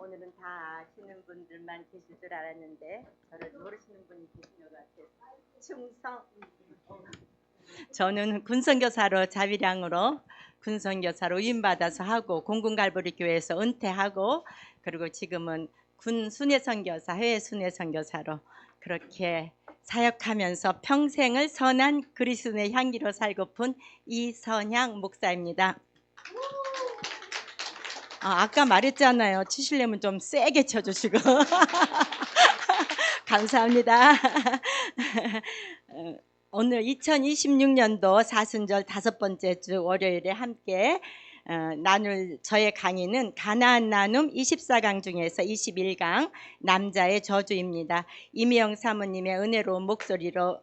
오늘은 다 아시는 분들만 계실 줄 알았는데 저를 모르시는 분이 계신 것 같아요. 충성. 저는 군선교사로 자비량으로 군선교사로 위임받아서 하고 공군갈보리교회에서 은퇴하고 그리고 지금은 군 순회선교사 해외 순회선교사로 그렇게 사역하면서 평생을 선한 그리스도의 향기로 살고픈 이선향 목사입니다. 아까 말했잖아요. 치시려면 좀 세게 쳐주시고 감사합니다. 오늘 2026년도 사순절 5번째 주 월요일에 함께 나눌 저의 강의는 가나안 나눔 24강 중에서 21강 남자의 저주입니다. 이미영 사모님의 은혜로운 목소리로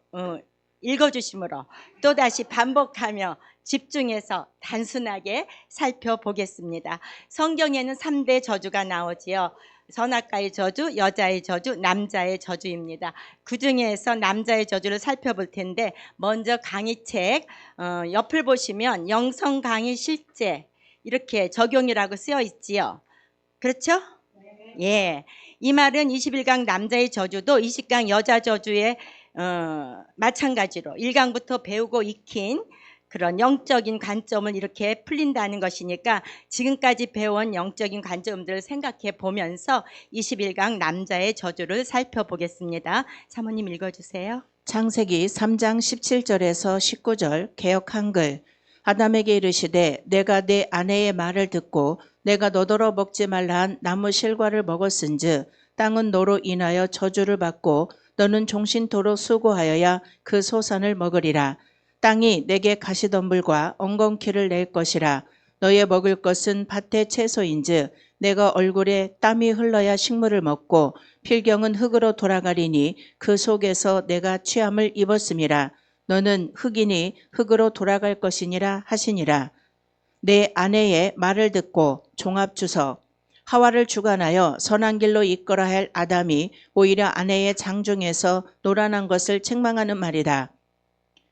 읽어주심으로 또다시 반복하며 집중해서 단순하게 살펴보겠습니다. 성경에는 3대 저주가 나오지요. 선악과의 저주, 여자의 저주, 남자의 저주입니다. 그 중에서 남자의 저주를 살펴볼 텐데 먼저 강의책 옆을 보시면 영성 강의 실제 이렇게 적용이라고 쓰여 있지요. 그렇죠? 네. 예. 이 말은 21강 남자의 저주도 20강 여자 저주의 마찬가지로 1강부터 배우고 익힌 그런 영적인 관점을 이렇게 풀린다는 것이니까 지금까지 배운 영적인 관점들을 생각해 보면서 21강 남자의 저주를 살펴보겠습니다. 사모님 읽어주세요. 창세기 3장 17절에서 19절 개역 한글. 아담에게 이르시되 내가 내 아내의 말을 듣고 내가 너더러 먹지 말라 한 나무 실과를 먹었은즉 땅은 너로 인하여 저주를 받고 너는 종신토록 수고하여야 그 소산을 먹으리라. 땅이 내게 가시덤불과 엉겅퀴를 낼 것이라. 너의 먹을 것은 밭의 채소인즉 내가 얼굴에 땀이 흘러야 식물을 먹고 필경은 흙으로 돌아가리니 그 속에서 내가 취함을 입었음이라. 너는 흙이니 흙으로 돌아갈 것이니라 하시니라. 내 아내의 말을 듣고 종합주석. 하와를 주관하여 선한 길로 이끌어야 할 아담이 오히려 아내의 장중에서 노란한 것을 책망하는 말이다.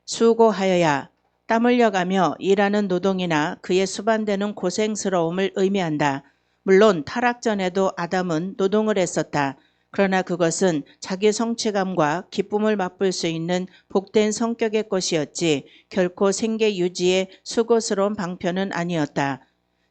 수고하여야 땀 흘려가며 일하는 노동이나 그에 수반되는 고생스러움을 의미한다. 물론 타락 전에도 아담은 노동을 했었다. 그러나 그것은 자기 성취감과 기쁨을 맛볼 수 있는 복된 성격의 것이었지 결코 생계 유지의 수고스러운 방편은 아니었다.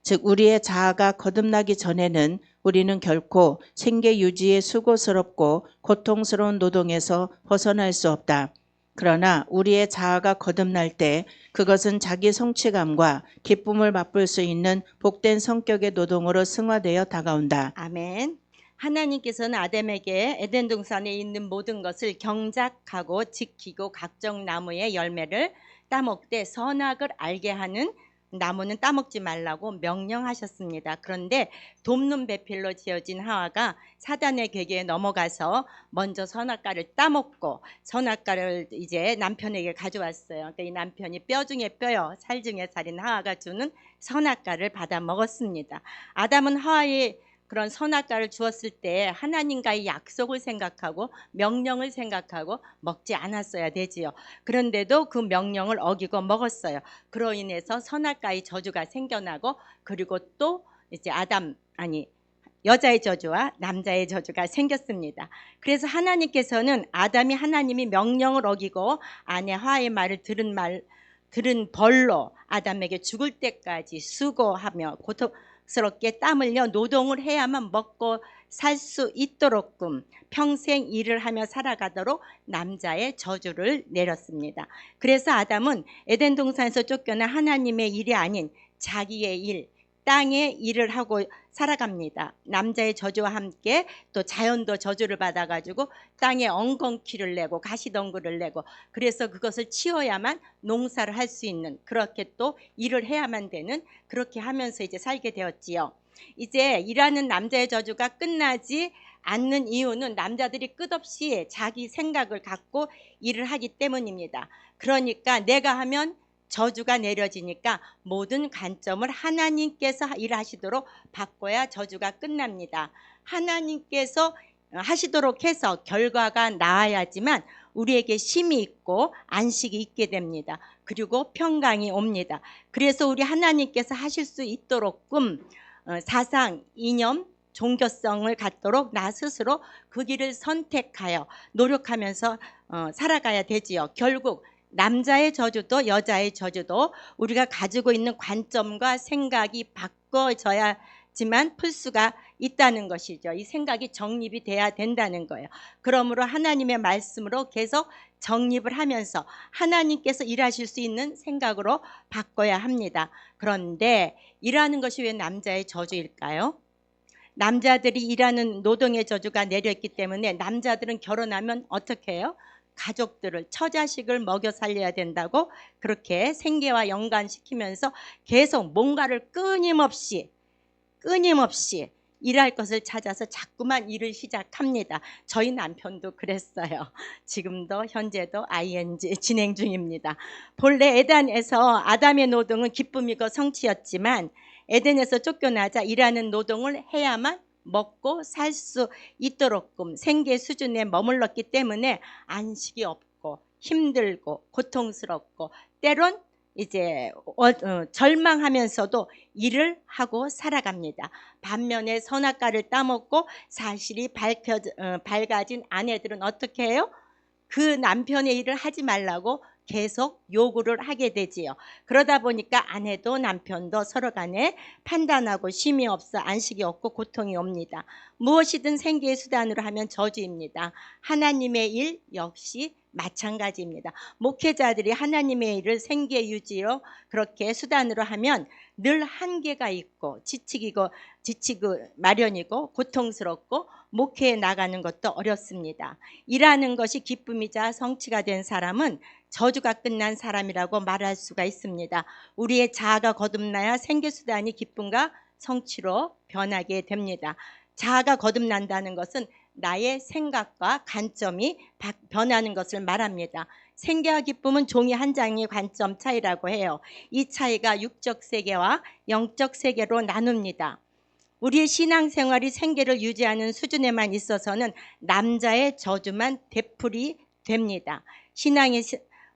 즉 우리의 자아가 거듭나기 전에는 우리는 결코 생계 유지의 수고스럽고 고통스러운 노동에서 벗어날 수 없다. 그러나 우리의 자아가 거듭날 때 그것은 자기 성취감과 기쁨을 맛볼 수 있는 복된 성격의 노동으로 승화되어 다가온다. 아멘. 하나님께서는 아담에게 에덴 동산에 있는 모든 것을 경작하고 지키고 각종 나무의 열매를 따먹되 선악을 알게 하는 나무는 따먹지 말라고 명령하셨습니다. 그런데 돕는 배필로 지어진 하와가 사단의 궤계에 넘어가서 먼저 선악과를 따먹고 선악과를 이제 남편에게 가져왔어요. 그러니까 이 남편이 뼈 중에 뼈요 살 중에 살인 하와가 주는 선악과를 받아 먹었습니다. 아담은 하와의 그런 선악과를 주었을 때 하나님과의 약속을 생각하고 명령을 생각하고 먹지 않았어야 되지요. 그런데도 그 명령을 어기고 먹었어요. 그로 인해서 선악과의 저주가 생겨나고 그리고 또 이제 여자의 저주와 남자의 저주가 생겼습니다. 그래서 하나님께서는 아담이 하나님이 명령을 어기고 아내 하와의 말을 들은 벌로 아담에게 죽을 때까지 수고하며 고통스럽게 땀 흘려 노동을 해야만 먹고 살 수 있도록끔 평생 일을 하며 살아가도록 남자의 저주를 내렸습니다. 그래서 아담은 에덴 동산에서 쫓겨난 하나님의 일이 아닌 자기의 일, 땅의 일을 하고 살아갑니다. 남자의 저주와 함께 또 자연도 저주를 받아가지고 땅에 엉겅퀴를 내고 가시덩굴을 내고 그래서 그것을 치워야만 농사를 할 수 있는 그렇게 또 일을 해야만 되는 그렇게 하면서 이제 살게 되었지요. 이제 일하는 남자의 저주가 끝나지 않는 이유는 남자들이 끝없이 자기 생각을 갖고 일을 하기 때문입니다. 그러니까 내가 하면 저주가 내려지니까 모든 관점을 하나님께서 일하시도록 바꿔야 저주가 끝납니다. 하나님께서 하시도록 해서 결과가 나아야지만 우리에게 쉼이 있고 안식이 있게 됩니다. 그리고 평강이 옵니다. 그래서 우리 하나님께서 하실 수 있도록끔 사상, 이념, 종교성을 갖도록 나 스스로 그 길을 선택하여 노력하면서 살아가야 되지요. 결국 남자의 저주도 여자의 저주도 우리가 가지고 있는 관점과 생각이 바꿔져야지만 풀 수가 있다는 것이죠. 이 생각이 정립이 돼야 된다는 거예요. 그러므로 하나님의 말씀으로 계속 정립을 하면서 하나님께서 일하실 수 있는 생각으로 바꿔야 합니다. 그런데 일하는 것이 왜 남자의 저주일까요? 남자들이 일하는 노동의 저주가 내려있기 때문에 남자들은 결혼하면 어떻게 해요? 가족들을, 처자식을 먹여 살려야 된다고 그렇게 생계와 연관시키면서 계속 뭔가를 끊임없이 일할 것을 찾아서 자꾸만 일을 시작합니다. 저희 남편도 그랬어요. 지금도 현재도 ing 진행 중입니다. 본래 에덴에서 아담의 노동은 기쁨이고 성취였지만 에덴에서 쫓겨나자 일하는 노동을 해야만 먹고 살 수 있도록끔 생계 수준에 머물렀기 때문에 안식이 없고 힘들고 고통스럽고 때론 이제 절망하면서도 일을 하고 살아갑니다. 반면에 선악과를 따먹고 사실이 밝아진 아내들은 어떻게 해요? 그 남편의 일을 하지 말라고 계속 요구를 하게 되지요. 그러다 보니까 아내도 남편도 서로 간에 판단하고 쉼이 없어 안식이 없고 고통이 옵니다. 무엇이든 생계의 수단으로 하면 저주입니다. 하나님의 일 역시 마찬가지입니다. 목회자들이 하나님의 일을 생계 유지로 그렇게 수단으로 하면 늘 한계가 있고 지치고 마련이고 고통스럽고 목회에 나가는 것도 어렵습니다. 일하는 것이 기쁨이자 성취가 된 사람은 저주가 끝난 사람이라고 말할 수가 있습니다. 우리의 자아가 거듭나야 생계수단이 기쁨과 성취로 변하게 됩니다. 자아가 거듭난다는 것은 나의 생각과 관점이 변하는 것을 말합니다. 생계와 기쁨은 종이 한 장의 관점 차이라고 해요. 이 차이가 육적 세계와 영적 세계로 나눕니다. 우리의 신앙생활이 생계를 유지하는 수준에만 있어서는 남자의 저주만 되풀이 됩니다.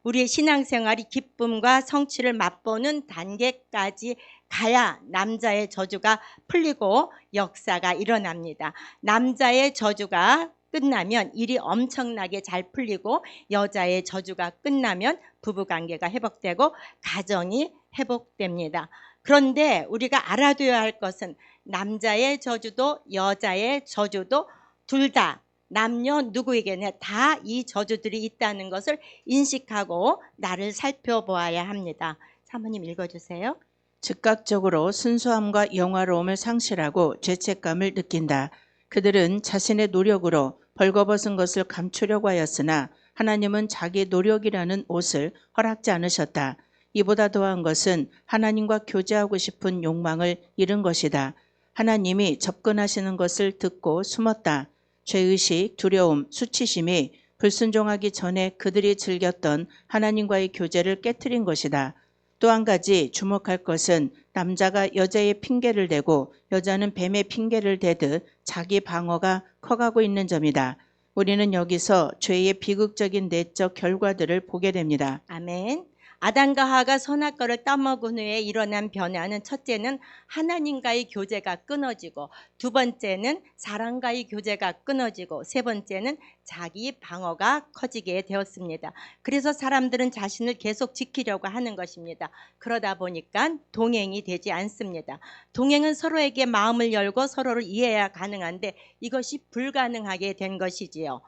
우리의 신앙생활이 기쁨과 성취를 맛보는 단계까지 가야 남자의 저주가 풀리고 역사가 일어납니다. 남자의 저주가 끝나면 일이 엄청나게 잘 풀리고 여자의 저주가 끝나면 부부관계가 회복되고 가정이 회복됩니다. 그런데 우리가 알아둬야 할 것은 남자의 저주도 여자의 저주도 둘 다 남녀 누구에게나 다 이 저주들이 있다는 것을 인식하고 나를 살펴보아야 합니다. 사모님 읽어주세요. 즉각적으로 순수함과 영화로움을 상실하고 죄책감을 느낀다. 그들은 자신의 노력으로 벌거벗은 것을 감추려고 하였으나 하나님은 자기 노력이라는 옷을 허락지 않으셨다. 이보다 더한 것은 하나님과 교제하고 싶은 욕망을 잃은 것이다. 하나님이 접근하시는 것을 듣고 숨었다. 죄의식, 두려움, 수치심이 불순종하기 전에 그들이 즐겼던 하나님과의 교제를 깨트린 것이다. 또 한 가지 주목할 것은 남자가 여자의 핑계를 대고 여자는 뱀의 핑계를 대듯 자기 방어가 커가고 있는 점이다. 우리는 여기서 죄의 비극적인 내적 결과들을 보게 됩니다. 아멘. 아담과 하와가 선악과를 따먹은 후에 일어난 변화는 첫째는 하나님과의 교제가 끊어지고 두 번째는 사람과의 교제가 끊어지고 세 번째는 자기 방어가 커지게 되었습니다. 그래서 사람들은 자신을 계속 지키려고 하는 것입니다. 그러다 보니까 동행이 되지 않습니다. 동행은 서로에게 마음을 열고 서로를 이해해야 가능한데 이것이 불가능하게 된 것이지요.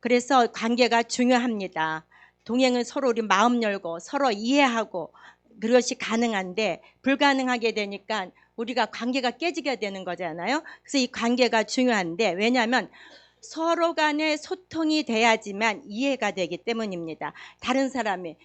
그래서 관계가 중요합니다. 동행은 서로 우리 마음 열고 서로 이해하고 그것이 가능한데 불가능하게 되니까 우리가 관계가 깨지게 되는 거잖아요. 그래서 이 관계가 중요한데 왜냐하면 서로 간에 소통이 돼야지만 이해가 되기 때문입니다. 다른 사람이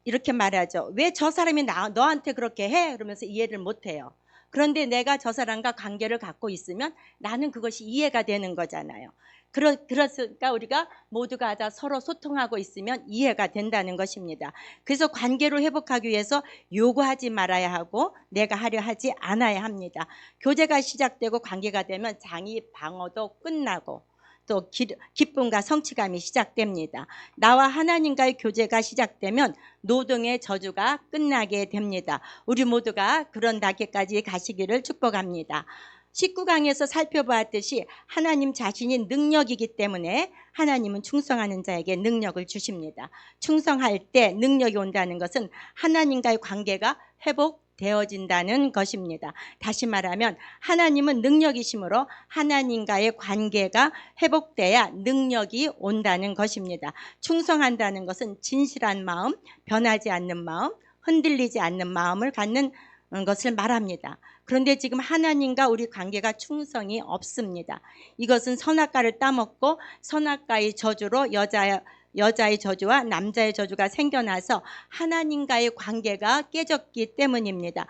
이렇게 말하죠. 왜 저 사람이 너한테 그렇게 해? 그러면서 이해를 못해요. 그런데 내가 저 사람과 관계를 갖고 있으면 나는 그것이 이해가 되는 거잖아요. 그렇으니까 우리가 모두가 다 서로 소통하고 있으면 이해가 된다는 것입니다. 그래서 관계를 회복하기 위해서 요구하지 말아야 하고 내가 하려 하지 않아야 합니다. 교제가 시작되고 관계가 되면 장이 방어도 끝나고 또 기쁨과 성취감이 시작됩니다. 나와 하나님과의 교제가 시작되면 노동의 저주가 끝나게 됩니다. 우리 모두가 그런 단계까지 가시기를 축복합니다. 19강에서 살펴보았듯이 하나님 자신이 능력이기 때문에 하나님은 충성하는 자에게 능력을 주십니다. 충성할 때 능력이 온다는 것은 하나님과의 관계가 회복되어진다는 것입니다. 다시 말하면 하나님은 능력이시므로 하나님과의 관계가 회복돼야 능력이 온다는 것입니다. 충성한다는 것은 진실한 마음, 변하지 않는 마음, 흔들리지 않는 마음을 갖는 것을 말합니다. 그런데 지금 하나님과 우리 관계가 충성이 없습니다. 이것은 선악과를 따먹고 선악과의 저주로 여자의 저주와 남자의 저주가 생겨나서 하나님과의 관계가 깨졌기 때문입니다.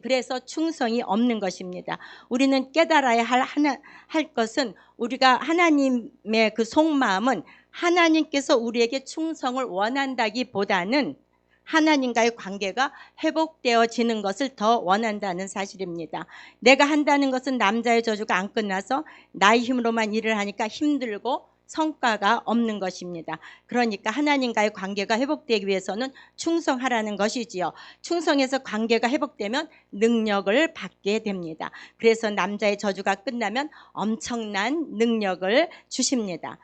그래서 충성이 없는 것입니다. 우리는 깨달아야 할 것은 우리가 하나님의 그 속마음은 하나님께서 우리에게 충성을 원한다기보다는 하나님과의 관계가 회복되어지는 것을 더 원한다는 사실입니다. 내가 한다는 것은 남자의 저주가 안 끝나서 나의 힘으로만 일을 하니까 힘들고 성과가 없는 것입니다. 그러니까 하나님과의 관계가 회복되기 위해서는 충성하라는 것이지요. 충성해서 관계가 회복되면 능력을 받게 됩니다. 그래서 남자의 저주가 끝나면 엄청난 능력을 주십니다.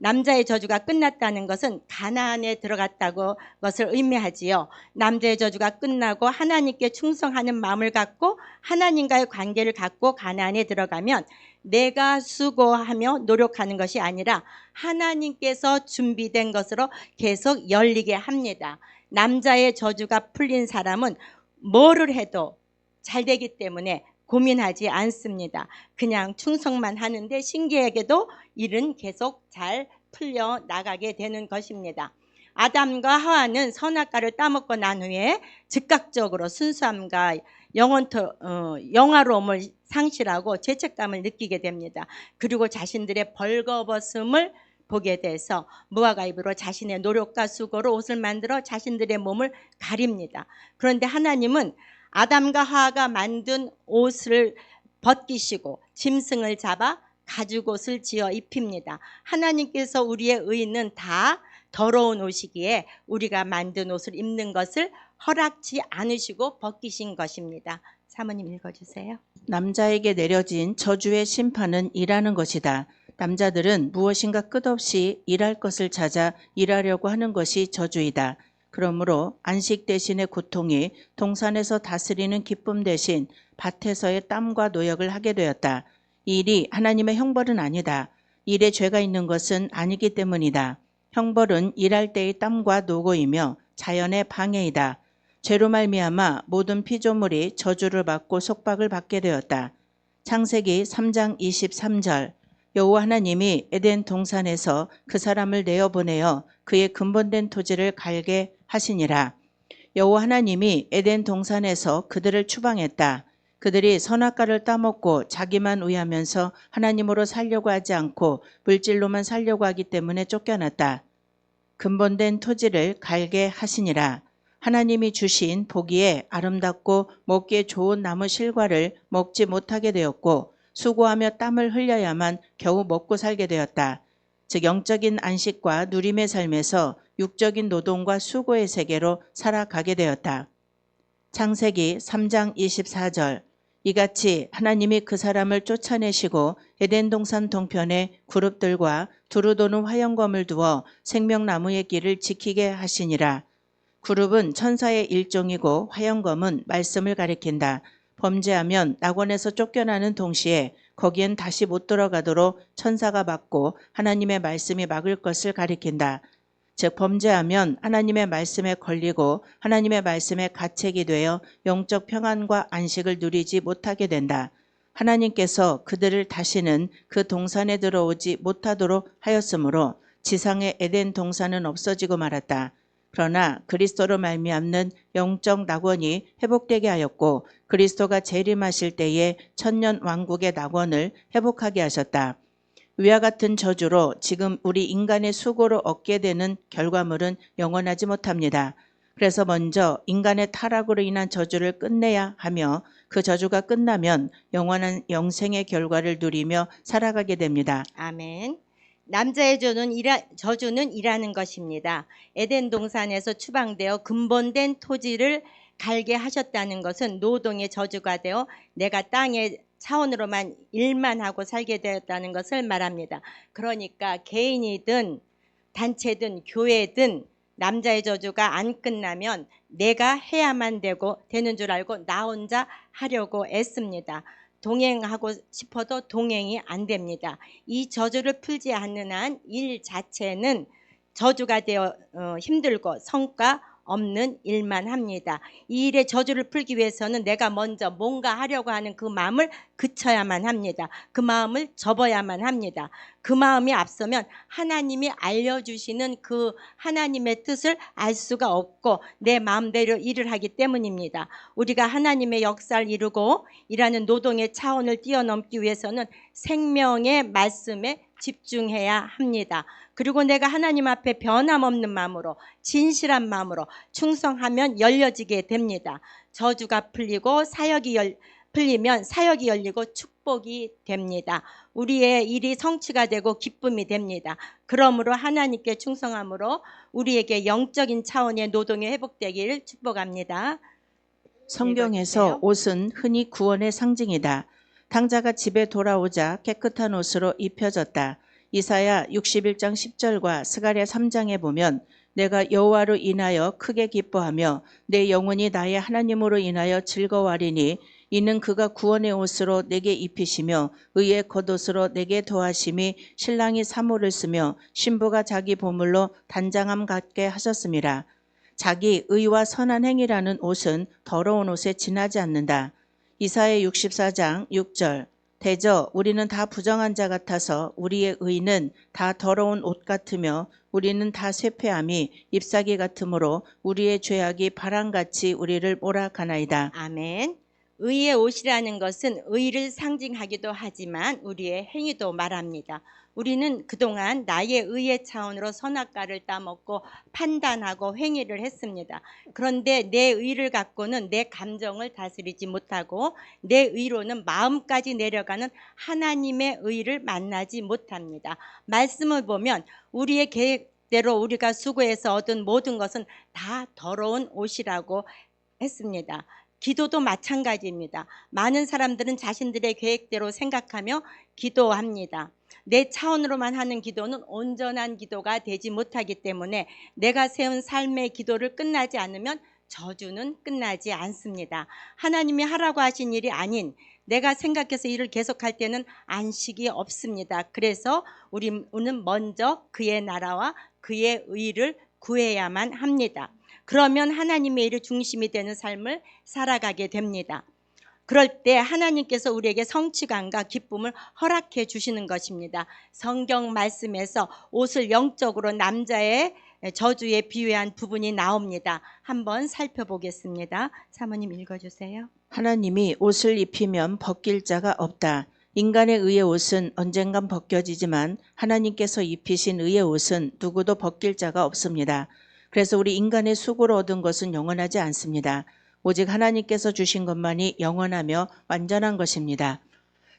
남자의 저주가 끝났다는 것은 가나안에 들어갔다고 것을 의미하지요. 남자의 저주가 끝나고 하나님께 충성하는 마음을 갖고 하나님과의 관계를 갖고 가나안에 들어가면 내가 수고하며 노력하는 것이 아니라 하나님께서 준비된 것으로 계속 열리게 합니다. 남자의 저주가 풀린 사람은 뭐를 해도 잘 되기 때문에 고민하지 않습니다. 그냥 충성만 하는데 신기하게도 일은 계속 잘 풀려 나가게 되는 것입니다. 아담과 하와는 선악과를 따먹고 난 후에 즉각적으로 순수함과 영화로움을 상실하고 죄책감을 느끼게 됩니다. 그리고 자신들의 벌거벗음을 보게 돼서 무화과 잎으로 자신의 노력과 수고로 옷을 만들어 자신들의 몸을 가립니다. 그런데 하나님은 아담과 하와가 만든 옷을 벗기시고 짐승을 잡아 가죽옷을 지어 입힙니다. 하나님께서 우리의 의는 다 더러운 옷이기에 우리가 만든 옷을 입는 것을 허락지 않으시고 벗기신 것입니다. 사모님 읽어주세요. 남자에게 내려진 저주의 심판은 일하는 것이다. 남자들은 무엇인가 끝없이 일할 것을 찾아 일하려고 하는 것이 저주이다. 그러므로 안식 대신의 고통이 동산에서 다스리는 기쁨 대신 밭에서의 땀과 노역을 하게 되었다. 이 일이 하나님의 형벌은 아니다. 일에 죄가 있는 것은 아니기 때문이다. 형벌은 일할 때의 땀과 노고이며 자연의 방해이다. 죄로 말미암아 모든 피조물이 저주를 받고 속박을 받게 되었다. 창세기 3장 23절 여호와 하나님이 에덴 동산에서 그 사람을 내어보내어 그의 근본된 토지를 갈게 하시니라. 여호와 하나님이 에덴 동산에서 그들을 추방했다. 그들이 선악과를 따먹고 자기만 위하면서 하나님으로 살려고 하지 않고 물질로만 살려고 하기 때문에 쫓겨났다. 근본된 토지를 갈게 하시니라. 하나님이 주신 보기에 아름답고 먹기에 좋은 나무 실과를 먹지 못하게 되었고 수고하며 땀을 흘려야만 겨우 먹고 살게 되었다. 즉 영적인 안식과 누림의 삶에서 육적인 노동과 수고의 세계로 살아가게 되었다. 창세기 3장 24절 이같이 하나님이 그 사람을 쫓아내시고 에덴 동산 동편에 그룹들과 두루 도는 화영검을 두어 생명나무의 길을 지키게 하시니라. 그룹은 천사의 일종이고 화영검은 말씀을 가리킨다. 범죄하면 낙원에서 쫓겨나는 동시에 거기엔 다시 못 들어가도록 천사가 막고 하나님의 말씀이 막을 것을 가리킨다. 즉 범죄하면 하나님의 말씀에 걸리고 하나님의 말씀에 가책이 되어 영적 평안과 안식을 누리지 못하게 된다. 하나님께서 그들을 다시는 그 동산에 들어오지 못하도록 하였으므로 지상의 에덴 동산은 없어지고 말았다. 그러나 그리스도로 말미암는 영적 낙원이 회복되게 하였고 그리스도가 재림하실 때에 천년 왕국의 낙원을 회복하게 하셨다. 위와 같은 저주로 지금 우리 인간의 수고로 얻게 되는 결과물은 영원하지 못합니다. 그래서 먼저 인간의 타락으로 인한 저주를 끝내야 하며 그 저주가 끝나면 영원한 영생의 결과를 누리며 살아가게 됩니다. 아멘. 남자의 저주는 일하는 것입니다. 에덴 동산에서 추방되어 근본된 토지를 갈게 하셨다는 것은 노동의 저주가 되어 내가 땅에 차원으로만 일만 하고 살게 되었다는 것을 말합니다. 그러니까 개인이든 단체든 교회든 남자의 저주가 안 끝나면 내가 해야만 되는 줄 알고 나 혼자 하려고 애씁니다. 동행하고 싶어도 동행이 안 됩니다. 이 저주를 풀지 않는 한 일 자체는 저주가 되어 힘들고 성과 없는 일만 합니다. 이 일의 저주를 풀기 위해서는 내가 먼저 뭔가 하려고 하는 그 마음을 그쳐야만 합니다. 그 마음을 접어야만 합니다. 그 마음이 앞서면 하나님이 알려주시는 그 하나님의 뜻을 알 수가 없고 내 마음대로 일을 하기 때문입니다. 우리가 하나님의 역사를 이루고 일하는 노동의 차원을 뛰어넘기 위해서는 생명의 말씀에 집중해야 합니다. 그리고 내가 하나님 앞에 변함없는 마음으로 진실한 마음으로 충성하면 열려지게 됩니다. 저주가 풀리고 풀리면 사역이 열리고 축복이 됩니다. 우리의 일이 성취가 되고 기쁨이 됩니다. 그러므로 하나님께 충성함으로 우리에게 영적인 차원의 노동이 회복되기를 축복합니다. 성경에서 옷은 흔히 구원의 상징이다. 탕자가 집에 돌아오자 깨끗한 옷으로 입혀졌다. 이사야 61장 10절과 스가랴 3장에 보면 내가 여호와로 인하여 크게 기뻐하며 내 영혼이 나의 하나님으로 인하여 즐거워하리니 이는 그가 구원의 옷으로 내게 입히시며 의의 겉옷으로 내게 더하심이 신랑이 사모를 쓰며 신부가 자기 보물로 단장함 같게 하셨습니다. 자기 의와 선한 행위라는 옷은 더러운 옷에 지나지 않는다. 이사야 64장 6절 대저 우리는 다 부정한 자 같아서 우리의 의는 다 더러운 옷 같으며 우리는 다 쇠폐함이 잎사귀 같으므로 우리의 죄악이 바람같이 우리를 몰아가나이다. 아멘. 의의 옷이라는 것은 의를 상징하기도 하지만 우리의 행위도 말합니다. 우리는 그동안 나의 의의 차원으로 선악과를 따먹고 판단하고 행위를 했습니다. 그런데 내 의를 갖고는 내 감정을 다스리지 못하고 내 의로는 마음까지 내려가는 하나님의 의를 만나지 못합니다. 말씀을 보면 우리의 계획대로 우리가 수고해서 얻은 모든 것은 다 더러운 옷이라고 했습니다. 기도도 마찬가지입니다. 많은 사람들은 자신들의 계획대로 생각하며 기도합니다. 내 차원으로만 하는 기도는 온전한 기도가 되지 못하기 때문에 내가 세운 삶의 기도를 끝나지 않으면 저주는 끝나지 않습니다. 하나님이 하라고 하신 일이 아닌 내가 생각해서 일을 계속할 때는 안식이 없습니다. 그래서 우리는 먼저 그의 나라와 그의 의를 구해야만 합니다. 그러면 하나님의 일이 중심이 되는 삶을 살아가게 됩니다. 그럴 때 하나님께서 우리에게 성취감과 기쁨을 허락해 주시는 것입니다. 성경 말씀에서 옷을 영적으로 남자의 저주에 비유한 부분이 나옵니다. 한번 살펴보겠습니다. 사모님 읽어주세요. 하나님이 옷을 입히면 벗길 자가 없다. 인간의 의의 옷은 언젠간 벗겨지지만 하나님께서 입히신 의의 옷은 누구도 벗길 자가 없습니다. 그래서 우리 인간의 수고로 얻은 것은 영원하지 않습니다. 오직 하나님께서 주신 것만이 영원하며 완전한 것입니다.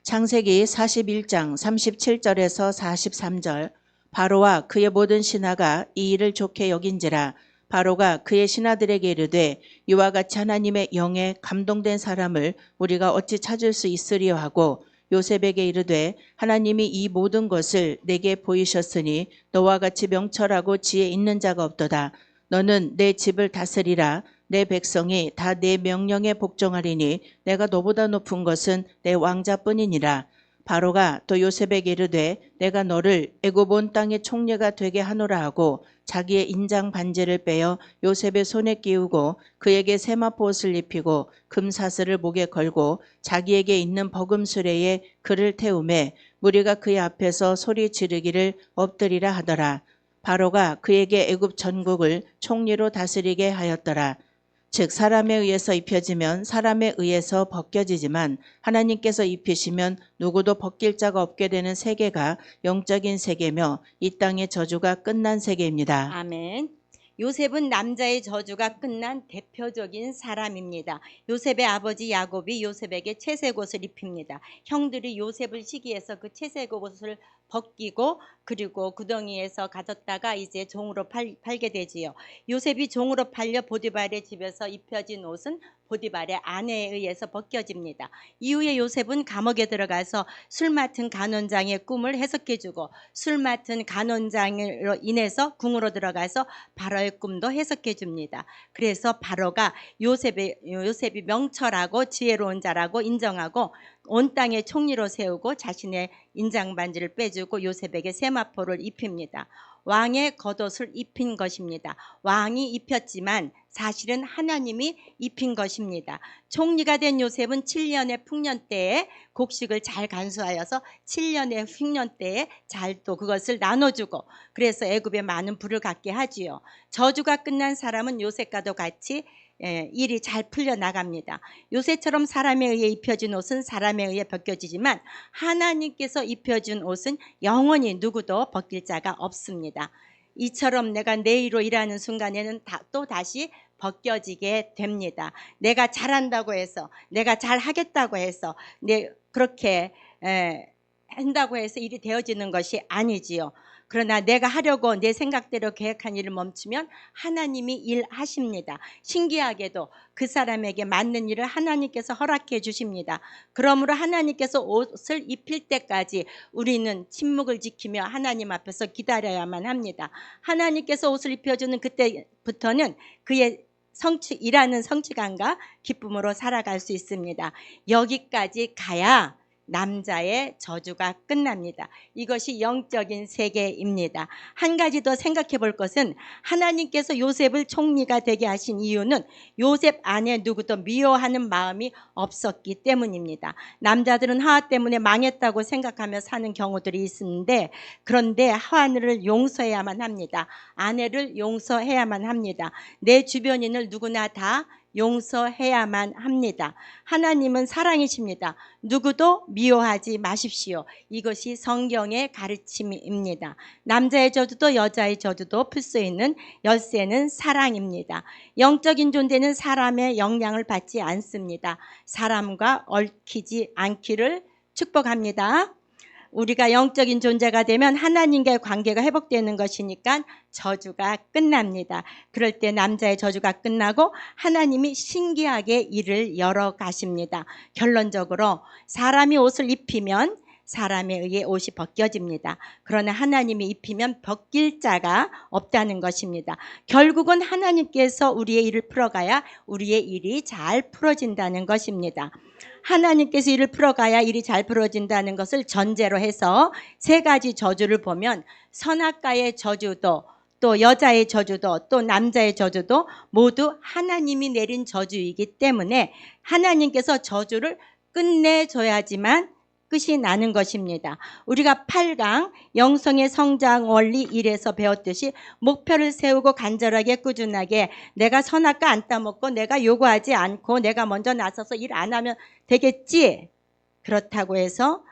창세기 41장 37절에서 43절 바로와 그의 모든 신하가 이 일을 좋게 여긴지라 바로가 그의 신하들에게 이르되 이와 같이 하나님의 영에 감동된 사람을 우리가 어찌 찾을 수 있으리요 하고 요셉에게 이르되 하나님이 이 모든 것을 내게 보이셨으니 너와 같이 명철하고 지혜 있는 자가 없도다. 너는 내 집을 다스리라. 내 백성이 다 내 명령에 복종하리니 내가 너보다 높은 것은 내 왕자뿐이니라. 바로가 또 요셉에게 이르되 내가 너를 애굽 온 땅의 총리가 되게 하노라 하고 자기의 인장 반지를 빼어 요셉의 손에 끼우고 그에게 세마포 옷을 입히고 금사슬을 목에 걸고 자기에게 있는 버금수레에 그를 태우매 무리가 그의 앞에서 소리 지르기를 엎드리라 하더라. 바로가 그에게 애굽 전국을 총리로 다스리게 하였더라. 즉 사람에 의해서 입혀지면 사람에 의해서 벗겨지지만 하나님께서 입히시면 누구도 벗길 자가 없게 되는 세계가 영적인 세계며 이 땅의 저주가 끝난 세계입니다. 아멘. 요셉은 남자의 저주가 끝난 대표적인 사람입니다. 요셉의 아버지 야곱이 요셉에게 채색 옷을 입힙니다. 형들이 요셉을 시기해서 그 채색 옷을 벗기고 그리고 구덩이에서 가뒀다가 이제 종으로 팔게 되지요. 요셉이 종으로 팔려 보디발의 집에서 입혀진 옷은 보디발의 아내에 의해서 벗겨집니다. 이후에 요셉은 감옥에 들어가서 술 맡은 간원장의 꿈을 해석해주고 술 맡은 간원장으로 인해서 궁으로 들어가서 바로의 꿈도 해석해줍니다. 그래서 바로가 요셉이 명철하고 지혜로운 자라고 인정하고 온 땅의 총리로 세우고 자신의 인장 반지를 빼주고 요셉에게 세마포를 입힙니다. 왕의 겉옷을 입힌 것입니다. 왕이 입혔지만 사실은 하나님이 입힌 것입니다. 총리가 된 요셉은 7년의 풍년 때에 곡식을 잘 간수하여서 7년의 흉년 때에 잘 또 그것을 나눠주고 그래서 애굽에 많은 부를 갖게 하지요. 저주가 끝난 사람은 요셉과도 같이 일이 잘 풀려나갑니다. 요새처럼 사람에 의해 입혀진 옷은 사람에 의해 벗겨지지만 하나님께서 입혀준 옷은 영원히 누구도 벗길 자가 없습니다. 이처럼 내가 내의로 일하는 순간에는 또 다시 벗겨지게 됩니다. 내가 잘한다고 해서 내가 잘하겠다고 해서 그렇게 한다고 해서 일이 되어지는 것이 아니지요. 그러나 내가 하려고 내 생각대로 계획한 일을 멈추면 하나님이 일하십니다. 신기하게도 그 사람에게 맞는 일을 하나님께서 허락해 주십니다. 그러므로 하나님께서 옷을 입힐 때까지 우리는 침묵을 지키며 하나님 앞에서 기다려야만 합니다. 하나님께서 옷을 입혀주는 그때부터는 그의 일하는 성취감과 기쁨으로 살아갈 수 있습니다. 여기까지 가야 남자의 저주가 끝납니다. 이것이 영적인 세계입니다. 한 가지 더 생각해 볼 것은 하나님께서 요셉을 총리가 되게 하신 이유는 요셉 안에 누구도 미워하는 마음이 없었기 때문입니다. 남자들은 하와 때문에 망했다고 생각하며 사는 경우들이 있는데 그런데 하와를 용서해야만 합니다. 아내를 용서해야만 합니다. 내 주변인을 누구나 다 용서해야만 합니다. 하나님은 사랑이십니다. 누구도 미워하지 마십시오. 이것이 성경의 가르침입니다. 남자의 저주도 여자의 저주도 풀 수 있는 열쇠는 사랑입니다. 영적인 존재는 사람의 영향을 받지 않습니다. 사람과 얽히지 않기를 축복합니다. 우리가 영적인 존재가 되면 하나님과의 관계가 회복되는 것이니까 저주가 끝납니다. 그럴 때 남자의 저주가 끝나고 하나님이 신기하게 일을 열어 가십니다. 결론적으로 사람이 옷을 입히면 사람에 의해 옷이 벗겨집니다. 그러나 하나님이 입히면 벗길 자가 없다는 것입니다. 결국은 하나님께서 우리의 일을 풀어가야 우리의 일이 잘 풀어진다는 것입니다. 하나님께서 일을 풀어가야 일이 잘 풀어진다는 것을 전제로 해서 세 가지 저주를 보면 선악과의 저주도 또 여자의 저주도 또 남자의 저주도 모두 하나님이 내린 저주이기 때문에 하나님께서 저주를 끝내줘야지만 끝이 나는 것입니다. 우리가 8강 영성의 성장 원리 1에서 배웠듯이 목표를 세우고 간절하게 꾸준하게 내가 선악과 안 따먹고 내가 요구하지 않고 내가 먼저 나서서 일 안 하면 되겠지. 그렇다고 해서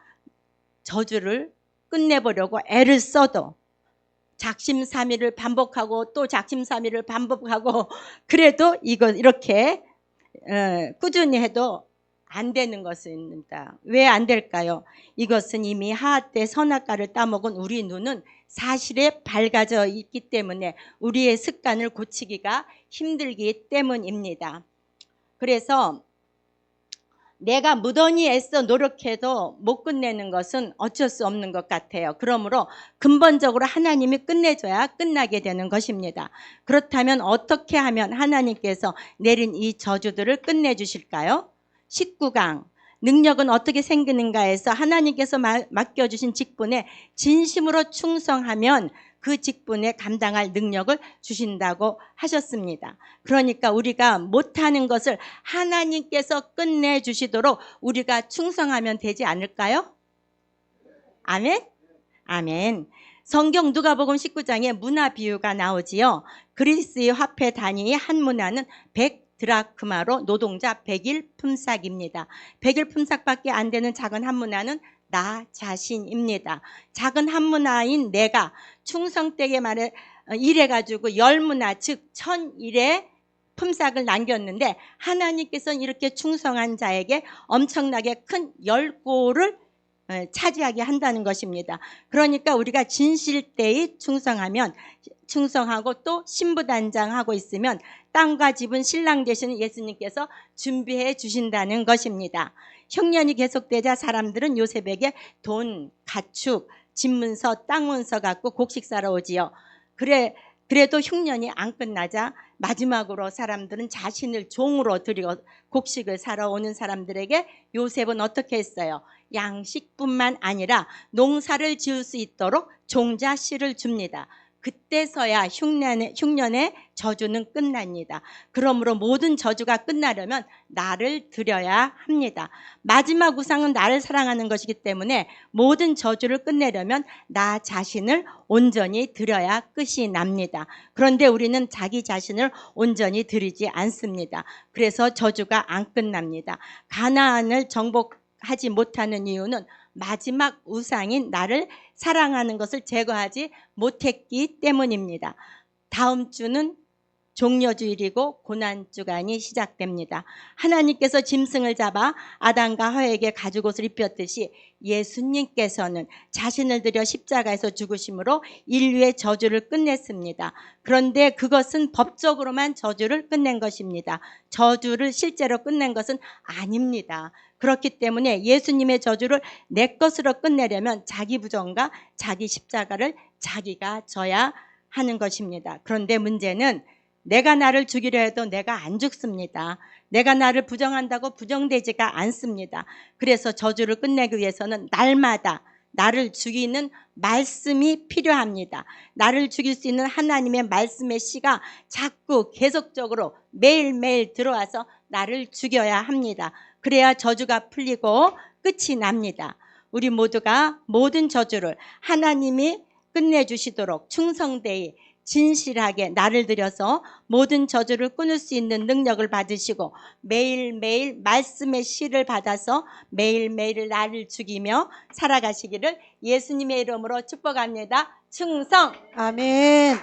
저주를 끝내보려고 애를 써도 작심삼일을 반복하고 또 작심삼일을 반복하고 그래도 이렇게 꾸준히 해도 안 되는 것입니다. 왜 안 될까요? 이것은 이미 하하 때 선악과를 따먹은 우리 눈은 사실에 밝아져 있기 때문에 우리의 습관을 고치기가 힘들기 때문입니다. 그래서 내가 무던히 애써 노력해도 못 끝내는 것은 어쩔 수 없는 것 같아요. 그러므로 근본적으로 하나님이 끝내줘야 끝나게 되는 것입니다. 그렇다면 어떻게 하면 하나님께서 내린 이 저주들을 끝내주실까요? 19강 능력은 어떻게 생기는가 해서 하나님께서 맡겨주신 직분에 진심으로 충성하면 그 직분에 감당할 능력을 주신다고 하셨습니다. 그러니까 우리가 못하는 것을 하나님께서 끝내주시도록 우리가 충성하면 되지 않을까요? 아멘? 아멘. 성경 누가복음 19장에 문화 비유가 나오지요. 그리스의 화폐 단위의 한 문화는 100드라크마로 노동자 100일 품삯입니다. 100일 품삯밖에 안 되는 작은 한 문화는 나 자신입니다. 작은 한 문화인 내가 충성되게 일해가지고 열무나 즉 천일의 품삯을 남겼는데 하나님께서는 이렇게 충성한 자에게 엄청나게 큰 열고를 차지하게 한다는 것입니다. 그러니까 우리가 진실되이 충성하고 또 신부단장하고 있으면 땅과 집은 신랑 되시는 예수님께서 준비해 주신다는 것입니다. 흉년이 계속되자 사람들은 요셉에게 돈, 가축, 집문서, 땅문서 갖고 곡식 사러 오지요. 그래도 흉년이 안 끝나자 마지막으로 사람들은 자신을 종으로 드리고 곡식을 사러 오는 사람들에게 요셉은 어떻게 했어요? 양식뿐만 아니라 농사를 지을 수 있도록 종자 씨를 줍니다. 그때서야 흉년의 저주는 끝납니다. 그러므로 모든 저주가 끝나려면 나를 드려야 합니다. 마지막 우상은 나를 사랑하는 것이기 때문에 모든 저주를 끝내려면 나 자신을 온전히 드려야 끝이 납니다. 그런데 우리는 자기 자신을 온전히 드리지 않습니다. 그래서 저주가 안 끝납니다. 가나안을 정복하지 못하는 이유는 마지막 우상인 나를 사랑하는 것을 제거하지 못했기 때문입니다. 다음 주는 종려주일이고 고난주간이 시작됩니다. 하나님께서 짐승을 잡아 아담과 하와에게 가죽옷을 입혔듯이 예수님께서는 자신을 들여 십자가에서 죽으심으로 인류의 저주를 끝냈습니다. 그런데 그것은 법적으로만 저주를 끝낸 것입니다. 저주를 실제로 끝낸 것은 아닙니다. 그렇기 때문에 예수님의 저주를 내 것으로 끝내려면 자기 부정과 자기 십자가를 자기가 져야 하는 것입니다. 그런데 문제는 내가 나를 죽이려 해도 내가 안 죽습니다. 내가 나를 부정한다고 부정되지가 않습니다. 그래서 저주를 끝내기 위해서는 날마다 나를 죽이는 말씀이 필요합니다. 나를 죽일 수 있는 하나님의 말씀의 씨가 자꾸 계속적으로 매일매일 들어와서 나를 죽여야 합니다. 그래야 저주가 풀리고 끝이 납니다. 우리 모두가 모든 저주를 하나님이 끝내주시도록 충성되이 진실하게 나를 들여서 모든 저주를 끊을 수 있는 능력을 받으시고 매일매일 말씀의 씨를 받아서 매일매일 나를 죽이며 살아가시기를 예수님의 이름으로 축복합니다. 충성! 아멘.